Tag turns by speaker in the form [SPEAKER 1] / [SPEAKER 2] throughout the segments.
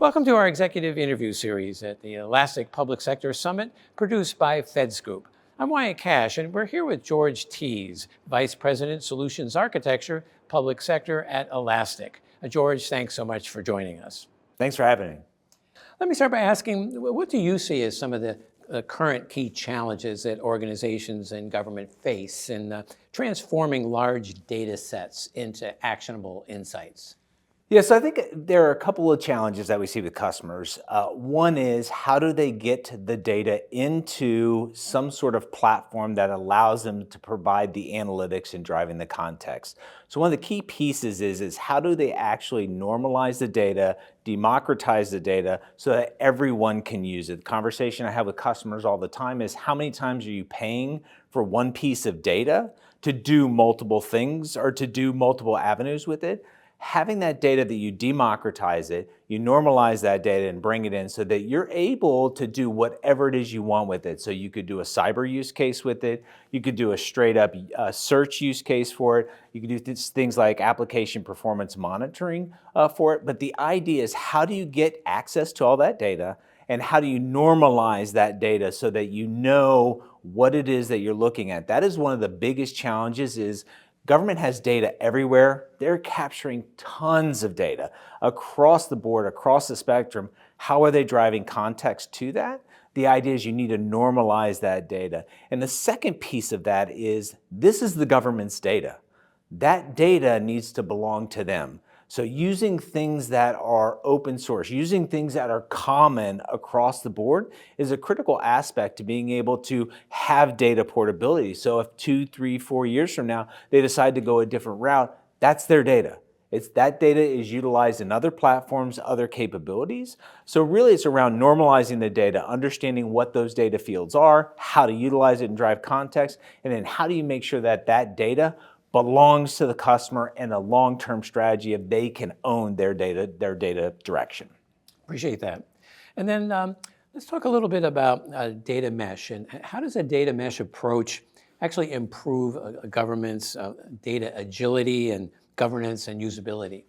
[SPEAKER 1] Welcome to our executive interview series at the Elastic Public Sector Summit, produced by Feds Group. I'm Wyatt Cash, and we're here with George Tees, Vice President, Solutions Architecture, Public Sector at Elastic. George, thanks so much for joining us.
[SPEAKER 2] Thanks for having me.
[SPEAKER 1] Let me start by asking, what do you see as some of the current key challenges that organizations and government face in transforming large data sets into actionable insights?
[SPEAKER 2] Yes, I think there are a couple of challenges that we see with customers. One is, how do they get the data into some sort of platform that allows them to provide the analytics and driving the context? So one of the key pieces is how do they actually normalize the data, democratize the data so that everyone can use it? The conversation I have with customers all the time is, how many times are you paying for one piece of data to do multiple things or to do multiple avenues with it? Having that data that you democratize it, you normalize that data and bring it in so that you're able to do whatever it is you want with it. So you could do a cyber use case with it, you could do a straight up search use case for it, you could do things like application performance monitoring for it. But the idea is, how do you get access to all that data and how do you normalize that data so that you know what it is that you're looking at? That is one of the biggest challenges. Is government has data everywhere. They're capturing tons of data across the board, across the spectrum. How are they driving context to that? The idea is you need to normalize that data. And the second piece of that is, this is the government's data. That data needs to belong to them. So using things that are open source, using things that are common across the board is a critical aspect to being able to have data portability. So if 2, 3, 4 years from now, they decide to go a different route, that's their data. That data is utilized in other platforms, other capabilities. So really it's around normalizing the data, understanding what those data fields are, how to utilize it and drive context, and then how do you make sure that that data belongs to the customer and a long-term strategy if they can own their data direction.
[SPEAKER 1] Appreciate that. And then let's talk a little bit about data mesh, and how does a data mesh approach actually improve a government's data agility and governance and usability?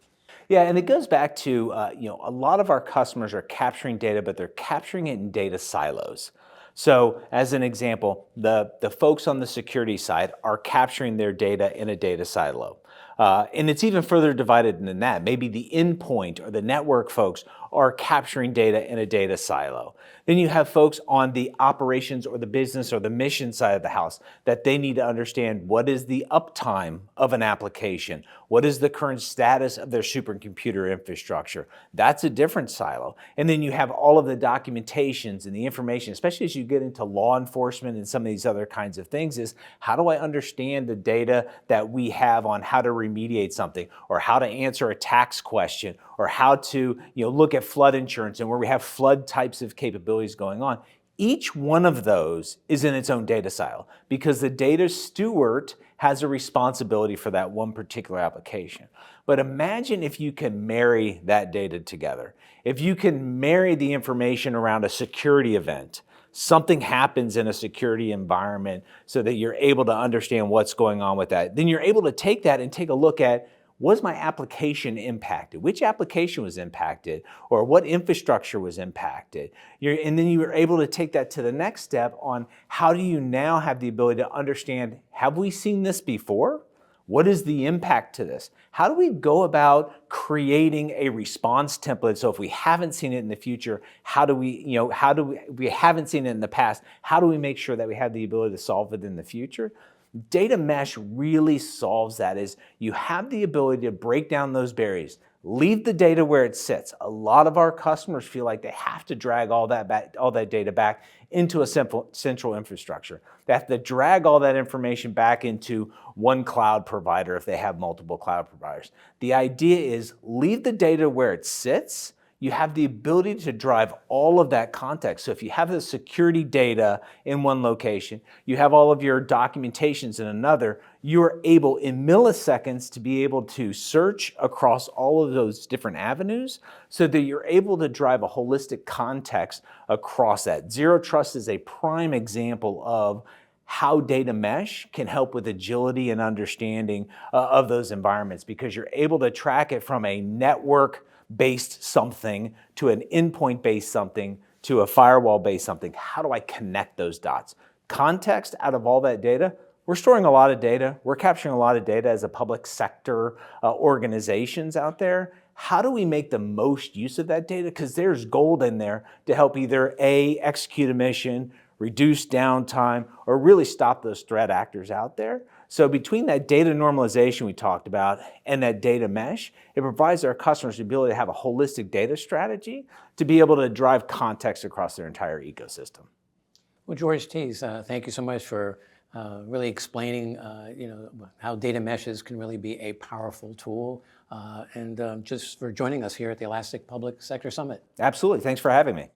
[SPEAKER 2] Yeah, and it goes back to, a lot of our customers are capturing data, but they're capturing it in data silos. So as an example, the folks on the security side are capturing their data in a data silo. And it's even further divided than that. Maybe the endpoint or the network folks are capturing data in a data silo. Then you have folks on the operations or the business or the mission side of the house that they need to understand, what is the uptime of an application? What is the current status of their supercomputer infrastructure? That's a different silo. And then you have all of the documentations and the information, especially as you get into law enforcement and some of these other kinds of things, is how do I understand the data that we have on how to remediate something, or how to answer a tax question, or how to look at flood insurance and where we have flood types of capabilities going on. Each one of those is in its own data silo because the data steward has a responsibility for that one particular application. But imagine if you can marry that data together. If you can marry the information around a security event, something happens in a security environment so that you're able to understand what's going on with that. Then you're able to take that and take a look at, was my application impacted? Which application was impacted? Or what infrastructure was impacted? And then you were able to take that to the next step on, how do you now have the ability to understand, have we seen this before? What is the impact to this? How do we go about creating a response template? So if we haven't seen it in the future, we haven't seen it in the past, how do we make sure that we have the ability to solve it in the future? Data mesh really solves that. Is you have the ability to break down those barriers, leave the data where it sits. A lot of our customers feel like they have to drag all that data back into a central infrastructure. They have to drag all that information back into one cloud provider if they have multiple cloud providers. The idea is, leave the data where it sits. You have the ability to drive all of that context. So if you have the security data in one location, you have all of your documentations in another, you're able in milliseconds to be able to search across all of those different avenues so that you're able to drive a holistic context across that. Zero Trust is a prime example of how data mesh can help with agility and understanding of those environments, because you're able to track it from a network-based something to an endpoint-based something to a firewall-based something. How do I connect those dots? Context out of all that data. We're storing a lot of data. We're capturing a lot of data as a public sector organizations out there. How do we make the most use of that data? Because there's gold in there to help either A, execute a mission, reduce downtime, or really stop those threat actors out there. So between that data normalization we talked about and that data mesh, it provides our customers the ability to have a holistic data strategy to be able to drive context across their entire ecosystem.
[SPEAKER 1] Well, George Tees, thank you so much for really explaining how data meshes can really be a powerful tool, and just for joining us here at the Elastic Public Sector Summit.
[SPEAKER 2] Absolutely. Thanks for having me.